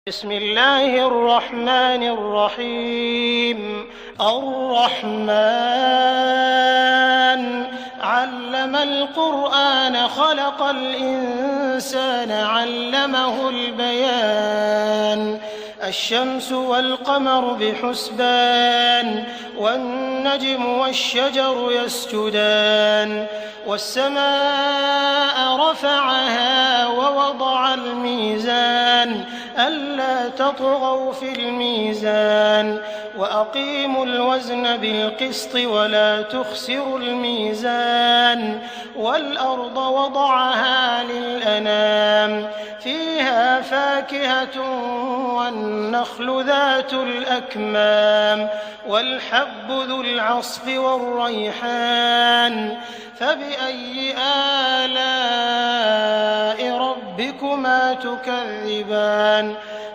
بسم الله الرحمن الرحيم الرحمن علم القرآن خلق الإنسان علمه البيان الشمس والقمر بحسبان والنجم والشجر يسجدان والسماء رفعها ووضع الميزان ألا تطغوا في الميزان وأقيموا الوزن بالقسط ولا تخسروا الميزان والأرض وضعها للأنام فيها فاكهة والنخل ذات الأكمام والحب ذو العصف والريحان فبأي آلاء ربكما تكذبان